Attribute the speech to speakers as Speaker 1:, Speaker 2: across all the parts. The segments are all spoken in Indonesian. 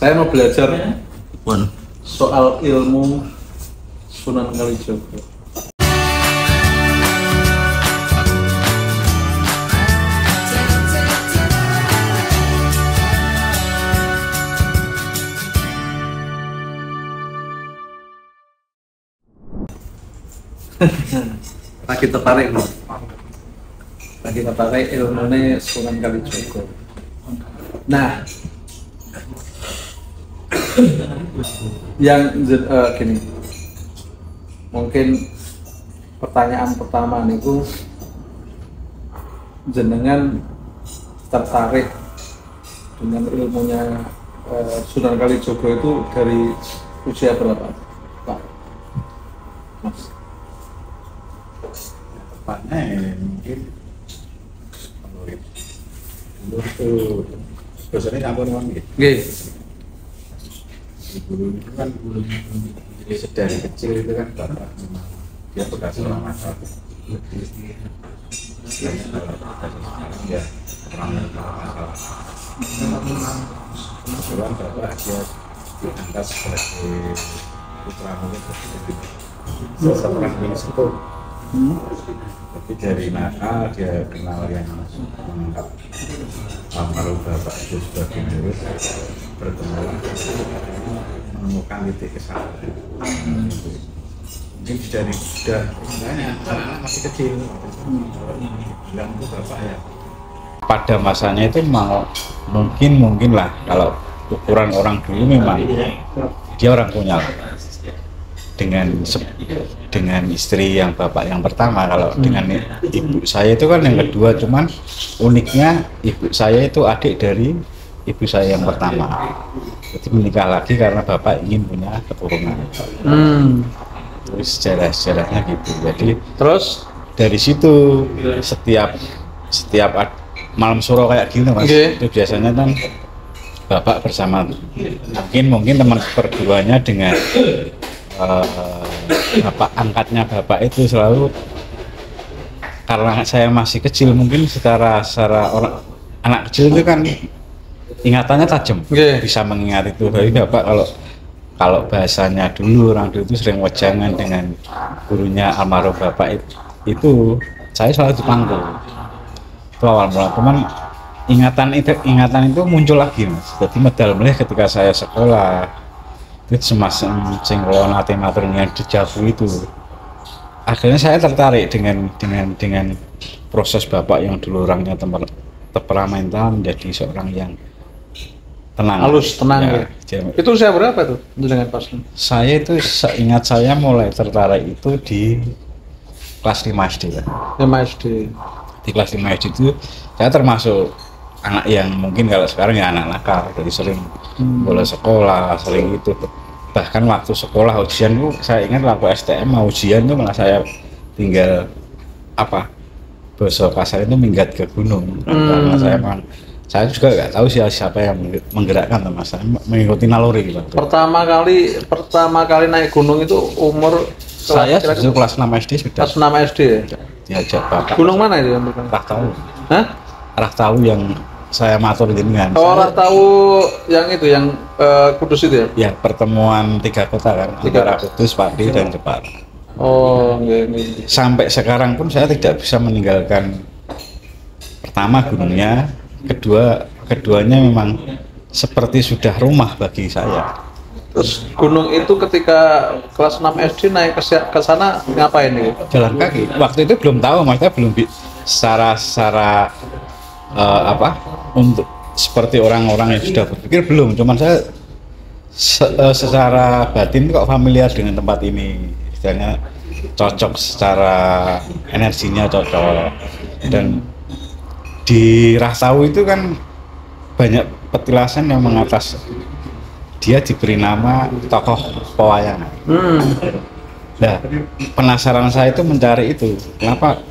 Speaker 1: Saya mau belajar soal ilmu Sunan Kalijaga. Lagi tertarik loh. Lagi tertarik ilmunya Sunan Kalijaga. Nah, yang gini, mungkin pertanyaan pertama niku, jenengan tertarik dengan ilmunya Sunan Kalijaga itu dari usia berapa, Pak? Mas?
Speaker 2: Tepatnya mungkin menurut itu biasanya campur orang gitu. Guru itu kan dari kecil itu kan bapak dia bekas orang asal. Ya orang asal. Kebetulan bapak dia diangkat sebagai putra murid seorang minister. Tapi dari nakal dia kenal yang mengangkat almarhum bapak itu sebagai murid, bertemu menemukan titik kesalahan. Mungkin dari sudah istilahnya masih kecil, bilang itu bapak ya. Pada masanya itu mau mungkin lah kalau ukuran orang dulu memang dia orang punya dengan istri yang bapak yang pertama. Kalau dengan ibu saya itu kan yang kedua, cuman uniknya ibu saya itu adik dari ibu saya yang pertama, jadi menikah lagi karena bapak ingin punya keturunan. Terus sejarahnya gitu. Jadi terus dari situ setiap malam suro kayak gini mas, itu biasanya kan bapak bersama mungkin teman perduanya dengan bapak angkatnya bapak itu selalu, karena saya masih kecil mungkin secara orang anak kecil itu kan ingatannya tajam, bisa mengingat itu. Jadi bapak kalau bahasanya dulu orang dulu itu sering wejangan dengan gurunya almarhum bapak itu saya selalu dipangku. Itu awal mula, cuman ingatan itu muncul lagi mas. Jadi medal melih ketika saya sekolah itu semacam singklo nate maturnya dejavu itu. Akhirnya saya tertarik dengan proses bapak yang dulu orangnya temperamental menjadi seorang yang tenang,
Speaker 1: halus, tenang ya. Itu usia berapa tuh dengan pas? Saya itu
Speaker 2: seingat saya mulai tertarik itu di kelas 5 SD ya.
Speaker 1: 5 SD.
Speaker 2: Di kelas 5 SD itu saya termasuk anak yang mungkin kalau sekarang ya anak nakal, jadi sering bolos sekolah, sering itu. Bahkan waktu sekolah ujian itu saya ingat waktu STM mau ujian itu malah saya tinggal bahasa kasar itu minggat ke gunung. Karena saya juga nggak tahu siapa yang menggerakkan, mas. Saya mengikuti naluri gitu.
Speaker 1: Pertama kali naik gunung itu umur
Speaker 2: saya justru kelas 6 SD sudah.
Speaker 1: Kelas 6 SD ya?
Speaker 2: Diajak bapak.
Speaker 1: Gunung mana itu?
Speaker 2: Rahtawu.
Speaker 1: Hah?
Speaker 2: Rahtawu yang saya matur jenengan.
Speaker 1: Oh, Rahtawu yang itu yang Kudus itu ya?
Speaker 2: Ya, pertemuan 3 kota kan, antara Kudus, Pati dan Jepara.
Speaker 1: Oh, iya.
Speaker 2: Sampai sekarang pun saya tidak bisa meninggalkan pertama gunungnya, keduanya memang seperti sudah rumah bagi saya.
Speaker 1: Terus gunung itu ketika kelas 6 SD naik ke sana ngapain nih?
Speaker 2: Jalan kaki. Waktu itu belum tahu, maksudnya belum secara untuk seperti orang-orang yang sudah berpikir belum. Cuman saya secara batin kok familiar dengan tempat ini, istilahnya cocok secara energinya cocok. Dan di Rahtawu itu kan banyak petilasan yang mengatas dia diberi nama tokoh pewayangan. Nah, penasaran saya itu mencari itu, kenapa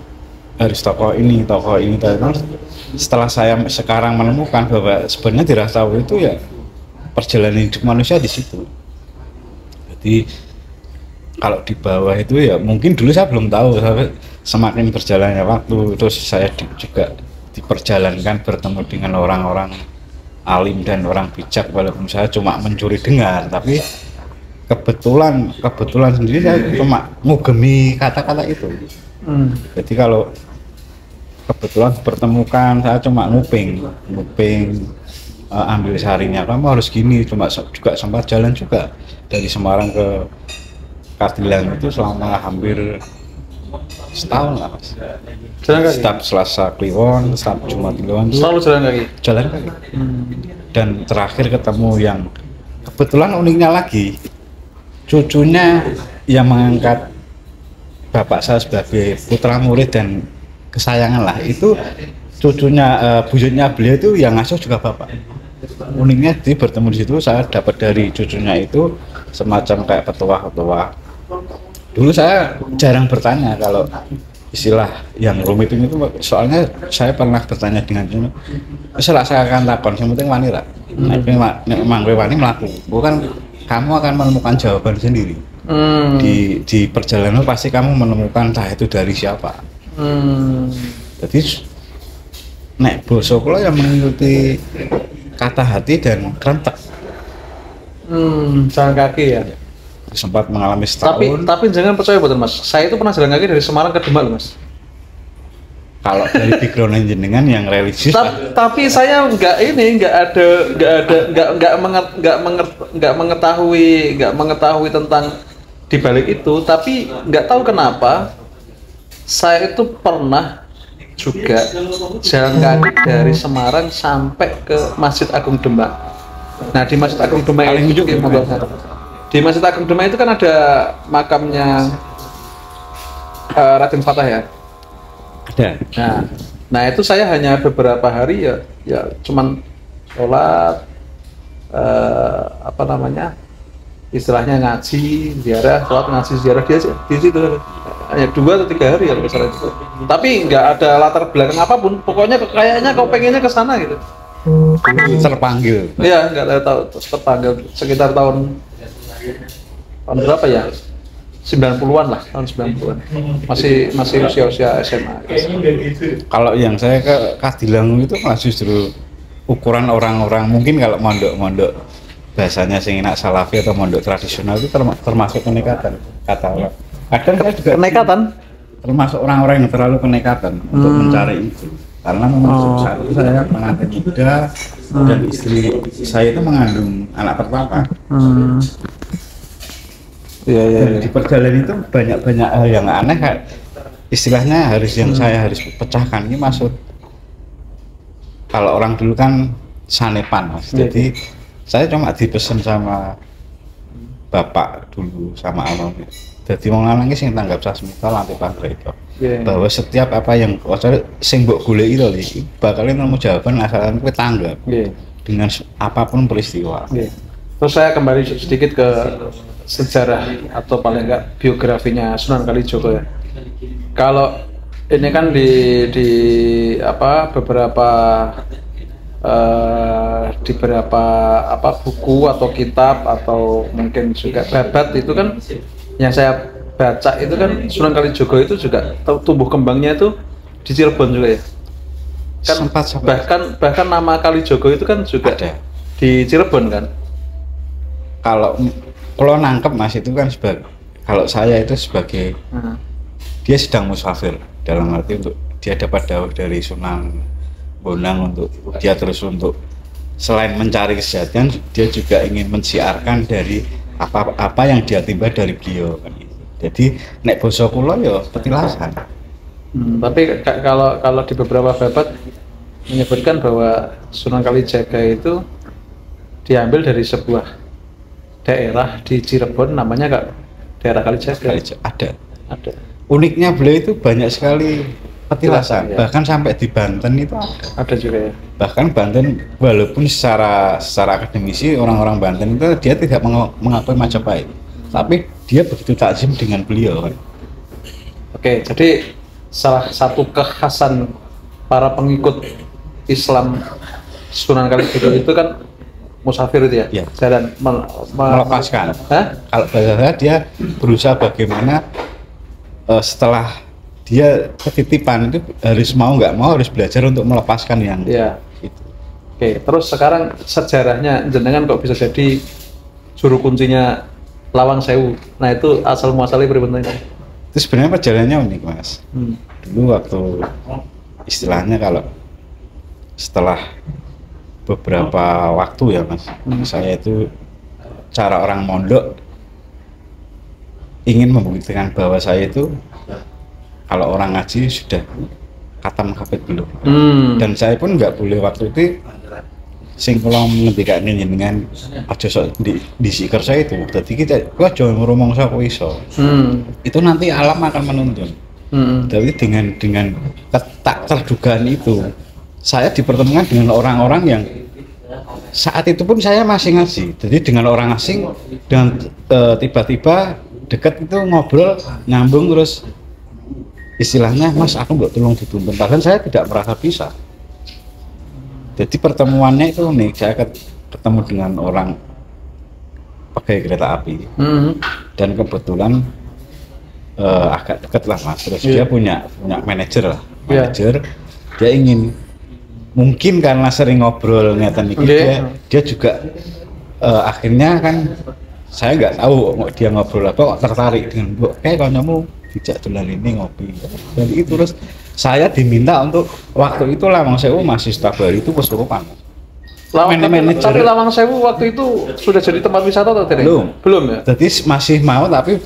Speaker 2: harus tokoh ini. Setelah saya sekarang menemukan bahwa sebenarnya di Rahtawu itu ya perjalanan hidup manusia di situ. Jadi kalau di bawah itu ya mungkin dulu saya belum tahu, sampai semakin berjalannya waktu terus saya juga diperjalankan bertemu dengan orang-orang alim dan orang bijak, walaupun saya cuma mencuri dengar, tapi kebetulan sendiri saya cuma ngugemi kata-kata itu. Jadi kalau kebetulan pertemukan, saya cuma nguping ambil sarinya, kamu harus gini. Cuma juga sempat jalan juga dari Semarang ke Kadilang itu selama hampir setahun lah Mas.
Speaker 1: Jalan kaki?
Speaker 2: Setiap Selasa Kliwon, setiap Jumat Kliwon itu
Speaker 1: selalu jalan kaki?
Speaker 2: Jalan kaki. Dan terakhir ketemu yang kebetulan uniknya lagi, cucunya yang mengangkat bapak saya sebagai putra murid dan kesayangan lah, itu cucunya, buyutnya beliau itu yang ngasuh juga bapak. Uniknya di bertemu di situ, saya dapat dari cucunya itu semacam kayak petuah. Dulu saya jarang bertanya kalau istilah yang rumit itu, soalnya saya pernah bertanya dengan cucu, saya akan takon, yang penting wani lah. Memang wani melaku, bukan kamu akan menemukan jawaban sendiri. Di perjalanan pasti kamu menemukan entah itu dari siapa. Jadi nek basa kula yang mengikuti kata hati dan rentek.
Speaker 1: Jalan kaki ya.
Speaker 2: Sempat mengalami setahun.
Speaker 1: Tapi jangan percaya betul Mas. Saya itu pernah jalan kaki dari Semarang ke Demak loh Mas.
Speaker 2: Kalau dari background jenengan yang religius.
Speaker 1: Tapi saya nggak mengetahui tentang dibalik itu. Tapi nggak tahu kenapa saya itu pernah juga jalan kaki dari Semarang sampai ke Masjid Agung Demak. Nah di Masjid Agung Demak itu di Masjid Agung Demak itu kan ada makamnya Raden Fatah ya.
Speaker 2: Ada.
Speaker 1: Nah itu saya hanya beberapa hari ya cuman sholat, istilahnya ngaji, ziarah, sholat ngaji ziarah dia di situ hanya 2 atau 3 hari kalau misalnya itu. Tapi nggak ada latar belakang apapun, pokoknya kayaknya kau pengennya ke sana gitu.
Speaker 2: Terpanggil.
Speaker 1: Iya, nggak tahu terpanggil sekitar tahun berapa ya? 90-an lah, tahun 90-an. Masih usia SMA.
Speaker 2: Kalau yang saya ke Kadilang itu malah justru ukuran orang-orang, mungkin kalau mondok bahasanya sing enak salafi atau mondok tradisional itu termasuk kenekatan, kata orang. Kadang saya juga kenekatan, termasuk orang-orang yang terlalu kenekatan untuk mencari itu. Karena memang saat itu saya pengantin muda dan istri saya itu mengandung anak pertama. Dan di perjalanan itu banyak hal yang aneh, kayak istilahnya saya harus pecahkan. Ini maksud kalau orang dulu kan sanepan Mas. Jadi saya cuma dipesan sama bapak dulu sama almarhum. Jadi mau ngalangi sing tanggap sasmita lantai pangre itu. Bahwa setiap apa yang sing mbok goleki itu iki bakal nemu jawaban asalkan kowe tanggap. Dengan apapun peristiwa.
Speaker 1: Terus saya kembali sedikit ke sejarah atau paling enggak biografinya Sunan Kalijogo ya. Kalau ini kan di beberapa buku atau kitab atau mungkin juga babat itu kan yang saya baca itu kan Sunan Kalijogo itu juga tumbuh kembangnya itu di Cirebon juga ya. Kan bahkan nama Kalijogo itu kan juga ada di Cirebon kan.
Speaker 2: Kalau nangkep Mas itu kan kalau saya itu sebagai dia sedang musafir, dalam arti untuk dia dapat dawuh dari Sunan Bonang untuk dia terus untuk selain mencari kesejahteraan, dia juga ingin mensiarkan dari apa yang dia timba dari beliau kan. Jadi nek basa kula ya petilasan.
Speaker 1: Tapi kalau di beberapa babat menyebutkan bahwa Sunan Kalijaga itu diambil dari sebuah daerah di Cirebon namanya daerah Kalijaga.
Speaker 2: Ada. Uniknya beliau itu banyak sekali petilasan, bahkan sampai di Banten itu
Speaker 1: ada juga ya.
Speaker 2: Bahkan Banten walaupun secara akademisi orang-orang Banten itu dia tidak mengakui Majapahit, tapi dia begitu takzim dengan beliau.
Speaker 1: Oke, jadi salah satu kekhasan para pengikut Islam Sunan Kalijogo itu kan musafir itu ya. Jalan
Speaker 2: melepaskan. Kalau bahasa saya dia berusaha bagaimana setelah dia ketitipan itu harus mau nggak mau harus belajar untuk melepaskan yang itu.
Speaker 1: Oke, terus sekarang sejarahnya jenengan kok bisa jadi juru kuncinya Lawang Sewu. Nah itu asal muasalnya berbentuk.
Speaker 2: Itu sebenarnya perjalanannya unik mas. Dulu waktu istilahnya kalau setelah beberapa waktu ya mas, saya itu cara orang mondok ingin membuktikan bahwa saya itu kalau orang ngaji sudah khatam hafid belum. Dan saya pun nggak boleh waktu itu sing kula ngendikane dengan aja sok di sikir saya itu. Jadi kita aja ngomong sapa iso. Itu nanti alam akan menuntun. Jadi dengan tak terdugaan itu saya dipertemukan dengan orang-orang yang saat itu pun saya masih ngaji. Jadi dengan orang asing dengan tiba-tiba dekat itu ngobrol nyambung terus istilahnya mas aku nggak tolong dituntun, bahkan saya tidak merasa bisa. Jadi pertemuannya itu unik, saya ketemu dengan orang pakai kereta api dan kebetulan agak dekat lah mas, terus dia punya manajer lah, dia ingin mungkin karena sering ngobrol ngeten iki dia juga akhirnya kan saya nggak tahu dia ngobrol apa kok tertarik dengan kayak kancamu dijak dolan ini ngopi. Dan itu terus saya diminta untuk waktu itu Lawang Sewu masih Stabari itu kesurupan.
Speaker 1: Tapi Lawang Sewu waktu itu sudah jadi tempat wisata atau tidak? Belum ya?
Speaker 2: Jadi masih mau tapi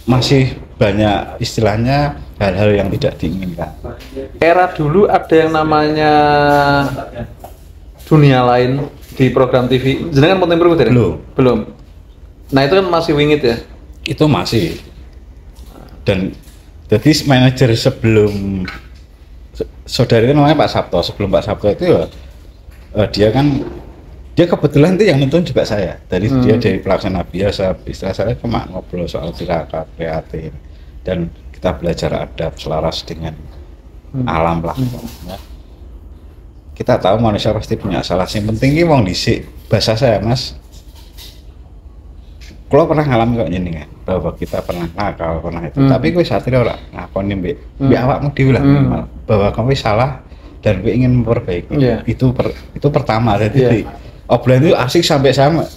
Speaker 2: masih banyak istilahnya hal-hal yang tidak diinginkan.
Speaker 1: Era dulu ada yang namanya Dunia Lain di program TV. Jenengan mau tempel tidak? Belum. Nah itu kan masih wingit ya?
Speaker 2: Itu masih. Dan jadi manajer sebelum saudara itu namanya Pak Sabto. Sebelum Pak Sabto itu ya dia kebetulan itu yang nonton juga saya. Dari dia dari pelaksana biasa, istilah saya cuma ngobrol soal tirakat, prihatin, dan kita belajar adab selaras dengan alam lah. Ya. Kita tahu manusia pasti punya salah. Yang penting ini wong dhisik bahasa saya mas. Kalau pernah ngalamin kok ini kan, bahwa kita pernah nakal, pernah itu. Tapi gue satria ora ngakoni mbek awakmu dhewe lah minimal bahwa kamu salah dan gue ingin memperbaiki. Itu pertama. Jadi obrolan itu asik sampai sama.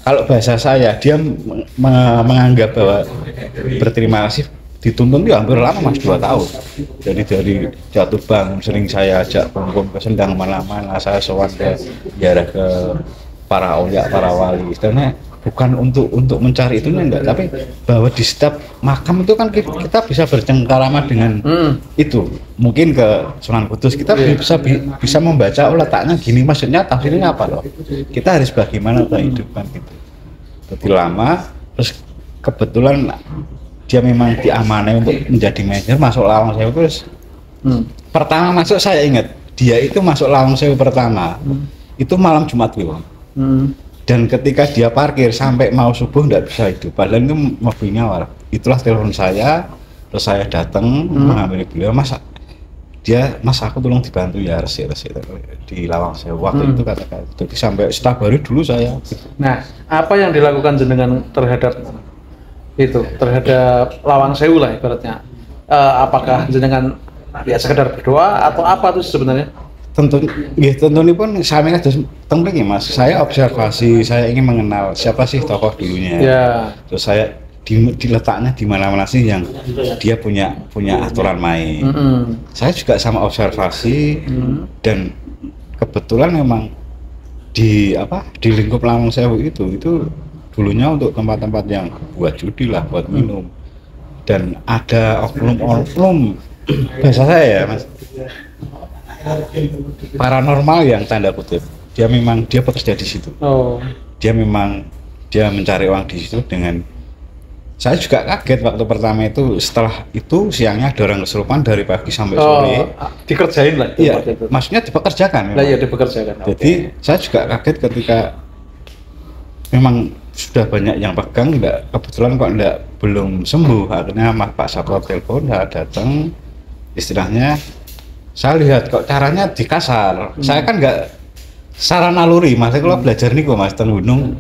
Speaker 2: Kalau bahasa saya dia menganggap bahwa berterima kasih dituntun itu hampir lama mas 2 tahun. Jadi dari jatuh bangun sering saya ajak kumpul ke Sendang mana-mana, saya sowan ke ziarah ke para aulia, para wali. Karena bukan untuk mencari itunya enggak, tapi bahwa di setiap makam itu kan kita bisa bercengkarama dengan itu. Mungkin ke Sunan Kudus kita bisa membaca letaknya gini, maksudnya tafsirnya apa loh. Kita harus bagaimana kehidupan gitu. Jadi lama, terus kebetulan dia memang diamanai untuk menjadi manajer masuk Lawang Sewu terus. Pertama masuk saya ingat dia itu masuk Lawang Sewu pertama itu malam Jumat Kliwon. Dan ketika dia parkir sampai mau subuh nggak bisa hidup, padahal itu mobilnya awal. Itulah telepon saya, terus saya datang mengambil beliau, mas aku tolong dibantu ya resik di Lawang Sewu waktu itu katakan. Jadi sampai Stabari dulu saya.
Speaker 1: Nah, apa yang dilakukan jenengan terhadap Lawang Sewu lah ibaratnya? Apakah jenengan ya sekedar berdoa atau apa tuh sebenarnya?
Speaker 2: Tentu ini pun sami kados teng mriki Mas. Saya observasi, saya ingin mengenal siapa sih tokoh dulunya. Terus saya diletaknya di mana-mana sih yang dia punya aturan main. Saya juga sama observasi dan kebetulan memang di lingkup Lawang Sewu itu dulunya untuk tempat-tempat yang buat judi lah, buat minum. Dan ada oknum-oknum bahasa saya ya Mas, paranormal yang tanda kutip dia bekerja di situ. Dia mencari uang di situ. Dengan saya juga kaget waktu pertama itu. Setelah itu siangnya ada orang kesurupan dari pagi sampai sore.
Speaker 1: Dikerjain lah
Speaker 2: iya, maksudnya dipekerjakan. Jadi saya juga kaget ketika memang sudah banyak yang pegang, kebetulan kok belum sembuh. Akhirnya Pak Sabto telepon, saya datang, istilahnya saya lihat kok caranya dikasar. Saya kan nggak secara naluri, Mas. Kalau belajar nih kok Mas ten gunung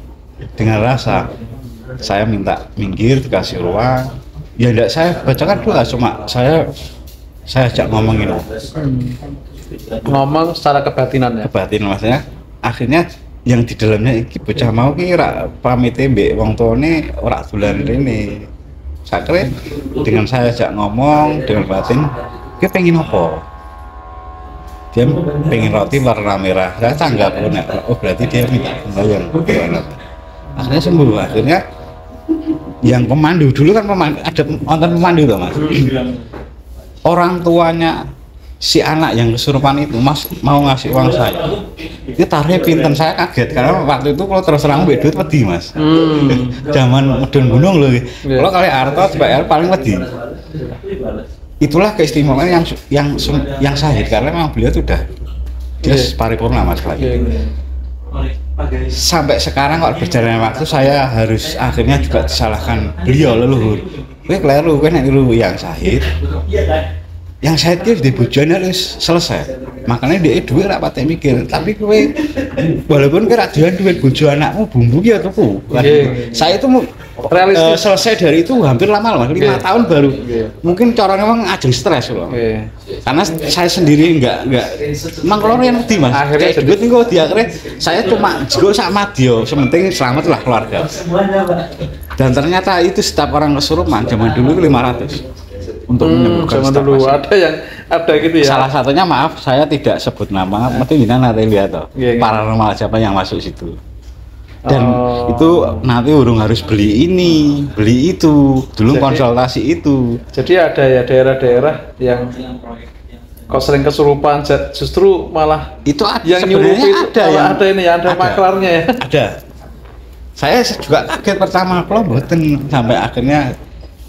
Speaker 2: dengan rasa. Saya minta minggir, dikasih ruang. Ya enggak, saya bacakan dulu, cuma saya ajak ngomongin.
Speaker 1: Ngomong secara kebatinan ya.
Speaker 2: Kebatin maksudnya. akhirnya yang di dalamnya iki bocah mau ki ora pamit mbek wong tuane ora dolan rene. Sakre dengan saya ajak ngomong dengan batin, "Ki pengen apa?" Dia pengen roti warna merah. Saya tanggap, oh berarti dia minta sembahyang. Akhirnya sembuh. Akhirnya yang pemandu dulu kan ada nonton pemandu tuh Mas. Orang tuanya si anak yang kesurupan itu Mas mau ngasih uang saya. Itu taruhnya pinten, saya kaget karena waktu itu kalau terus terang duit wedi Mas. Zaman medun gunung loh. Kalau kali Arto bayar paling wedi. Itulah keistimewaan yang sahid karena memang beliau itu udah dia paripurna Mas lagi. Sampai sekarang kalau berjalannya waktu saya harus akhirnya juga disalahkan beliau leluhur. Kowe keliru, kowe nek niru yang sahid. Yang saya itu di bojone harus selesai. Makanya dia duit ora pate mikir, tapi kowe walaupun kowe ra duit bojo anakmu bumbu ya tuku. Saya itu realistis selesai dari itu hampir lama Mas, 5 tahun baru. Mungkin caranya memang ajeng stres loh. Karena saya sendiri enggak memang kalau yang wedi Mas. Akhirnya duit niku di akhirnya saya cuma jigo sak madya, sementing selamatlah keluarga. Dan ternyata itu setiap orang kesurupan zaman dulu 500. Untuk menyembuhkan
Speaker 1: dulu ada gitu ya.
Speaker 2: Salah satunya maaf saya tidak sebut nama, mungkin nanti lihat toh paranormal siapa yang masuk situ. Dan itu nanti urung harus beli ini, beli itu, dulu konsultasi itu.
Speaker 1: Jadi ada ya daerah-daerah yang kok sering kesurupan justru malah
Speaker 2: itu ada,
Speaker 1: yang nyuruh itu ada ini ya, ada maklarnya ya.
Speaker 2: Ada. Saya juga kaget pertama kalau mboten sampai akhirnya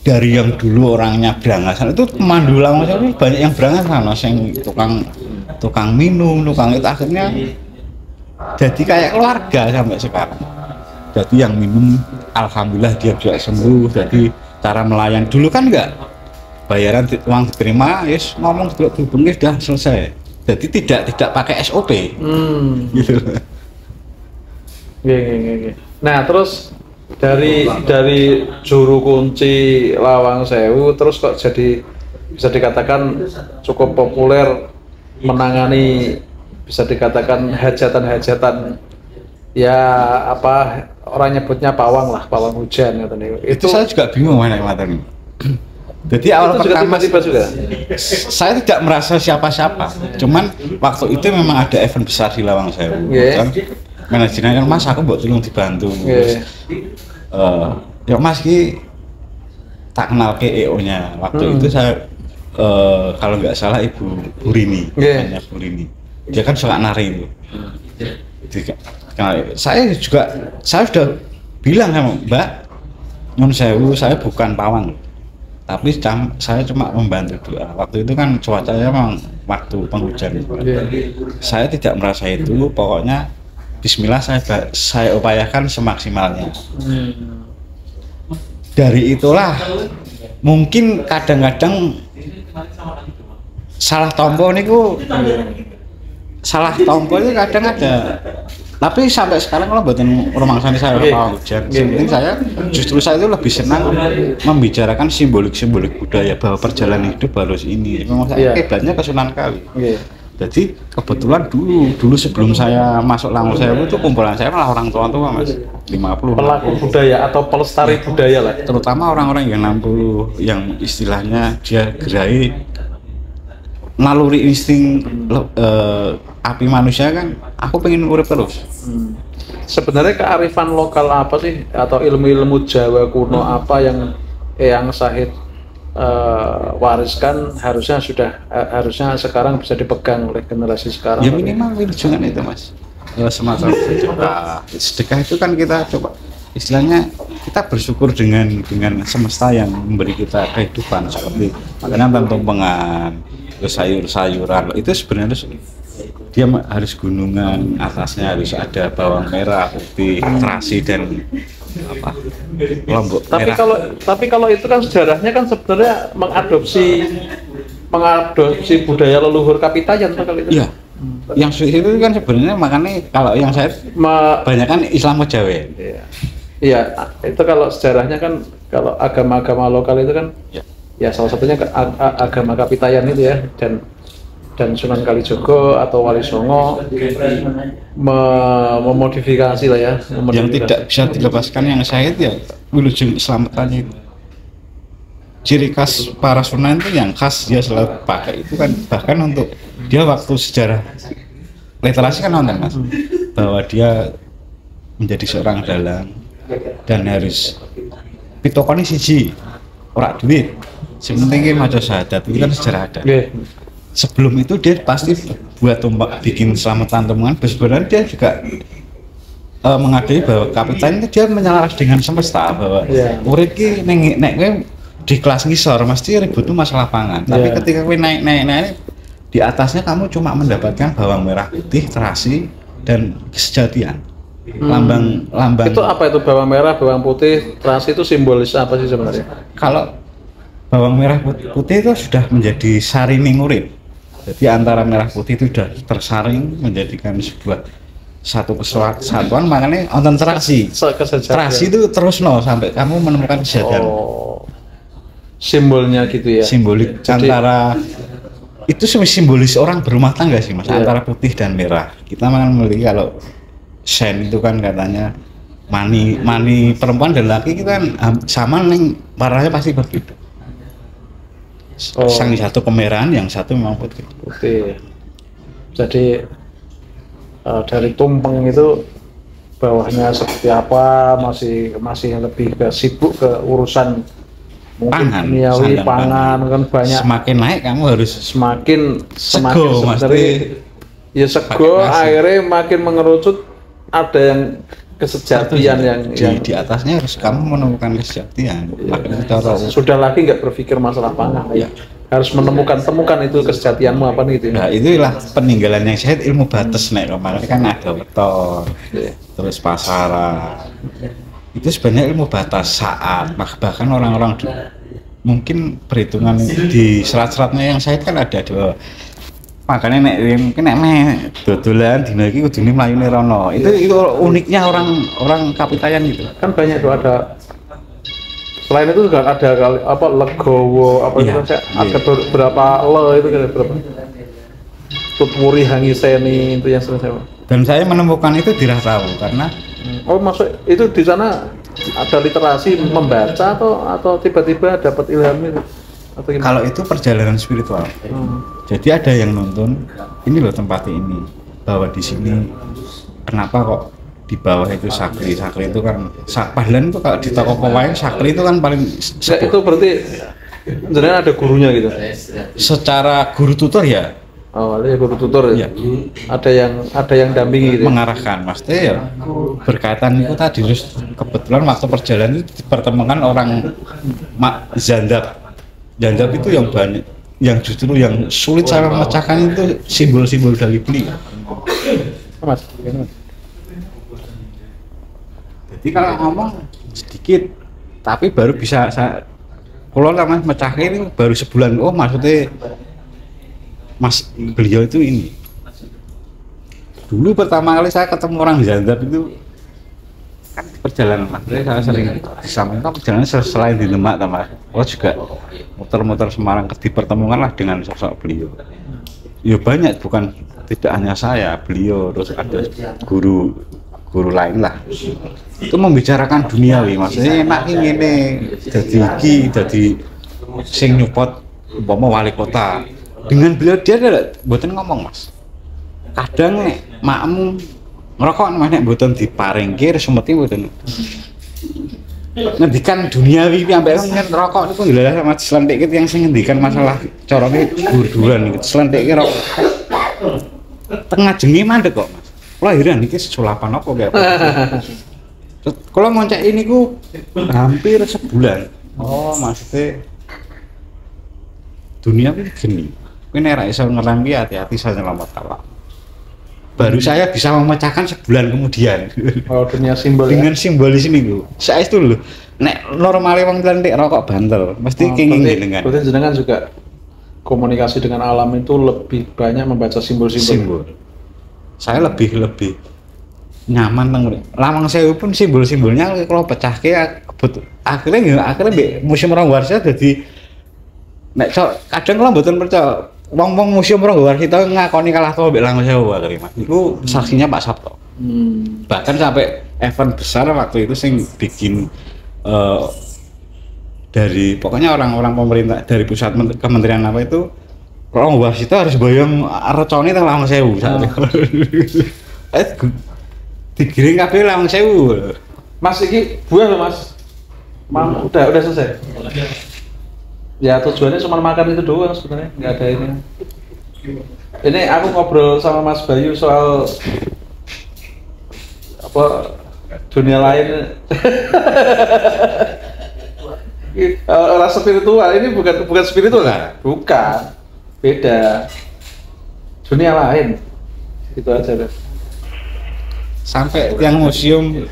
Speaker 2: dari yang dulu orangnya berangasan itu pemandu langsung banyak yang berangasan Mas, yang tukang minum, tukang itu akhirnya jadi kayak keluarga sampai sekarang. Jadi yang minum alhamdulillah dia juga sembuh. Jadi cara melayan dulu kan enggak bayaran uang diterima, yes ngomong dulu sudah selesai. Jadi tidak pakai SOP. Gitu.
Speaker 1: Nah terus dari juru kunci Lawang Sewu terus kok jadi bisa dikatakan cukup populer menangani bisa dikatakan hajatan-hajatan ya apa orang nyebutnya pawang lah, pawang hujan katanya.
Speaker 2: Itu saya juga bingung mana materi. Jadi awal pertama
Speaker 1: tiba-tiba juga
Speaker 2: saya tidak merasa siapa-siapa. Cuman waktu itu memang ada event besar di Lawang Sewu. Manajernya kan Mas aku mbok tolong dibantu. Ya Mas ki tak kenal ke EO-nya. Waktu itu saya kalau nggak salah Ibu Burini, namanya Burini. Dia kan suka nari itu. Saya sudah bilang sama Mbak Nyun Sewu, saya bukan pawang, tapi saya cuma membantu doa. Waktu itu kan cuacanya memang waktu penghujan. Saya tidak merasa itu, pokoknya Bismillah saya upayakan semaksimalnya. Dari itulah mungkin kadang-kadang salah tompo niku itu kadang ada. Tapi sampai sekarang kalau buatin rumangsane saya pawang hujan, penting justru saya itu lebih senang membicarakan simbolik budaya bahwa perjalanan hidup harus ini. Memang saya kiblatnya ke Sunan Kali. Jadi kebetulan dulu sebelum saya masuk Lawang Sewu itu kumpulan saya malah orang tua Mas, 50
Speaker 1: pelaku budaya atau pelestari budaya lah,
Speaker 2: terutama orang-orang yang 60 yang istilahnya dia gerai naluri insting api manusia kan, aku pengen urip terus.
Speaker 1: Sebenarnya kearifan lokal apa sih atau ilmu-ilmu Jawa kuno apa yang Sahid wariskan harusnya sekarang bisa dipegang oleh generasi sekarang?
Speaker 2: Ya minimal wilujungan itu Mas, semacam sedekah itu kan kita coba istilahnya kita bersyukur dengan semesta yang memberi kita kehidupan seperti makanan tumpengan, terus sayur-sayuran itu sebenarnya dia harus gunungan, atasnya harus ada bawang merah, putih, terasi dan lombok merah.
Speaker 1: Tapi kalau itu kan sejarahnya kan sebenarnya mengadopsi budaya leluhur Kapitayan kali itu.
Speaker 2: Iya. Yang itu kan sebenarnya makanya kalau yang saya banyak kan Islam Jawa.
Speaker 1: Iya, itu kalau sejarahnya kan kalau agama-agama lokal itu kan ya salah satunya agama Kapitayan itu ya, dan dan Sunan Kalijogo atau Wali Songo memodifikasi lah ya.
Speaker 2: Yang tidak bisa dilepaskan yang saya itu ya Wilujeng Slametan itu. Ciri khas para Sunan itu yang khas dia selalu pakai itu kan, bahkan untuk dia waktu sejarah literasi kan nonton mas, bahwa dia menjadi seorang dalang dan harus pitokoni siji ora duit sementing maca syahadat itu kan sejarah ada. Sebelum itu dia pasti buat bikin Slametan Tempungan, sebenarnya dia juga mengadai bahwa kapitan itu dia menyelaras dengan semesta, bahwa urip ki nek di kelas ngisor mesti ribut itu masalah pangan, tapi ketika kowe naik di atasnya kamu cuma mendapatkan bawang merah putih, terasi dan kesejatian. Lambang
Speaker 1: itu apa itu bawang merah, bawang putih, terasi itu simbolis apa sih sebenarnya?
Speaker 2: Kalau bawang merah putih itu sudah menjadi saring urip, jadi antara merah putih itu sudah tersaring menjadikan sebuah satu kesatuan, makanya nonton terasi itu terus sampai kamu menemukan kesejahteraan.
Speaker 1: Simbolnya gitu ya,
Speaker 2: simbolik. Jadi, antara itu simbolis orang berumah tangga sih mas, antara putih dan merah. Kita makan memiliki kalau sen itu kan katanya mani perempuan dan laki kita kan sama neng warnanya pasti berbeda. Sang satu kemerahan, yang satu memang putih.
Speaker 1: Jadi dari tumpeng itu bawahnya seperti apa, masih lebih ke sibuk ke urusan
Speaker 2: pangan,
Speaker 1: pangan kan banyak.
Speaker 2: Semakin naik kamu harus
Speaker 1: semakin ya sego, akhirnya makin mengerucut. Ada yang kesejatian yang
Speaker 2: di atasnya harus kamu menemukan kesejatian.
Speaker 1: Sudah lagi nggak berpikir masalah pangan, harus temukan itu kesejatianmu apa gitu.
Speaker 2: Nah itulah peninggalan yang sehat, ilmu batas nek kemarin kan ada weton, terus pasaran. Itu sebenarnya ilmu batas saat, bahkan orang-orang mungkin perhitungan di serat-seratnya yang saya kan ada bahwa makanya mungkin dodolan dina iki kudune mlayune rono. Itu uniknya orang Kapitayan gitu.
Speaker 1: Kan banyak tuh ada. Selain itu juga ada apa legowo apa itu ada berapa itu berapa. Tutwuri Hangiseni itu yang sering saya.
Speaker 2: Dan saya menemukan itu di Ratau karena
Speaker 1: masuk itu di sana ada literasi membaca atau tiba-tiba dapat ilham itu atau gimana?
Speaker 2: Kalau itu perjalanan spiritual. Jadi ada yang nonton ini loh tempat ini, bahwa di sini kenapa kok di bawah itu sakri itu kan padahal itu kalau di toko pewayan sakri itu kan paling
Speaker 1: itu berarti sebenarnya ada gurunya gitu.
Speaker 2: Secara guru tutor ya.
Speaker 1: Ada guru tutor ya. Ada yang dampingi gitu.
Speaker 2: Mengarahkan, maksudnya ya berkaitan itu tadi. Terus kebetulan waktu perjalanan itu dipertemukan orang Zandap itu yang banyak, yang justru yang sulit saya memecahkan itu simbol-simbol dari beliau.
Speaker 1: Mas.
Speaker 2: Jadi kalau ngomong sedikit, tapi baru bisa kalau namanya mecahkan ini baru sebulan. Maksudnya Mas beliau itu ini. Dulu pertama kali saya ketemu orang Zandap itu kan perjalanan saya sering disampaikan perjalanan selain di Demak tambah juga muter-muter Semarang dipertemukan lah dengan sosok beliau. Ya banyak, bukan tidak hanya saya, beliau terus ada guru lain lah. Itu membicarakan duniawi, maksudnya enak ini jadi sing nyupot umpama wali kota. Dengan beliau dia ada mboten ngomong mas. Kadang makmu ngerokok nek mboten diparingke semeti mboten. Ngendikan duniawi ambek ngerokok niku lha sama slentik yang sing ngendikan masalah corone gur-guran iki. Slentik rokok. Tengah jengi mandek kok mas. Lahiran iki sulapan apa kaya. Kalau ngoncek ini ku hampir sebulan. Maksudnya dunia ini gini. Ini era iso ngerampi hati-hati saya nyelamat kalah. Baru saya bisa memecahkan sebulan kemudian.
Speaker 1: Dunia simbol.
Speaker 2: Dengan simbolis ini Bu. Saya itu loh. Nek normalnya wong lantik rokok banter, mesti kenging dengan.
Speaker 1: Berarti jenengan juga komunikasi dengan alam itu lebih banyak membaca simbol-simbol.
Speaker 2: Saya lebih nyaman teng. Lamang saya pun simbol-simbolnya kalau pecahke akhirnya museum Rangwarsa jadi nek kadang kalau mboten percaya wong museum Ranggawarsita ngakoni kalah to mbek Langgeng Sewu akhirnya Mas. Iku saksinya Pak Sabto. Bahkan sampai event besar waktu itu sing bikin dari pokoknya orang-orang pemerintah dari pusat kementerian apa itu Ranggawarsita harus bayang recone teng Langgeng Sewu. Digiring kabeh Langgeng Sewu.
Speaker 1: Mas iki buah loh Mas. Udah selesai. Ya tujuannya cuma makan itu doang sebenarnya, nggak ada ini. Ini aku ngobrol sama Mas Bayu soal apa dunia lain. Orang spiritual ini bukan spiritual kan? Bukan, beda. Dunia lain. Itu aja deh.
Speaker 2: Sampai yang museum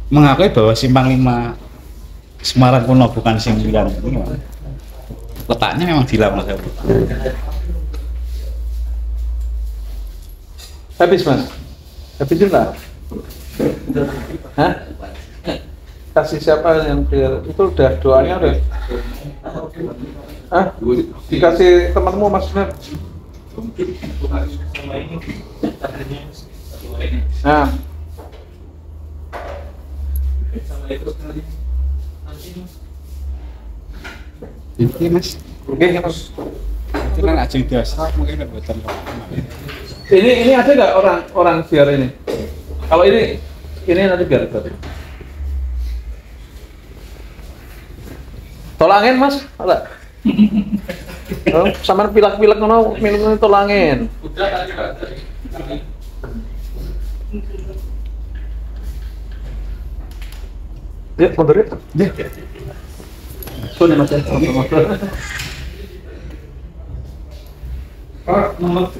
Speaker 2: mengakui bahwa Simpang 5 Semarang kuno bukan singgiran. Letaknya memang di Langgeng Sewu.
Speaker 1: Habis Mas? Habisin lah? Hah? Kasih siapa yang biar itu udah doanya udah? Hah? Dikasih temanmu maksudnya? Nah.
Speaker 2: Ini Mas.
Speaker 1: Oke, Mas.
Speaker 2: Itu kan ajeng biasa mungkin buatan.
Speaker 1: Ini ada nggak orang biar ini? Kalau ini nanti biar berarti. Tolangin Mas, ada. Oh, sama pilak-pilak ngono minum tolangin. Udah tadi Pak. Ya, mundur ya. Ya. Soalnya Mas ya. Nomor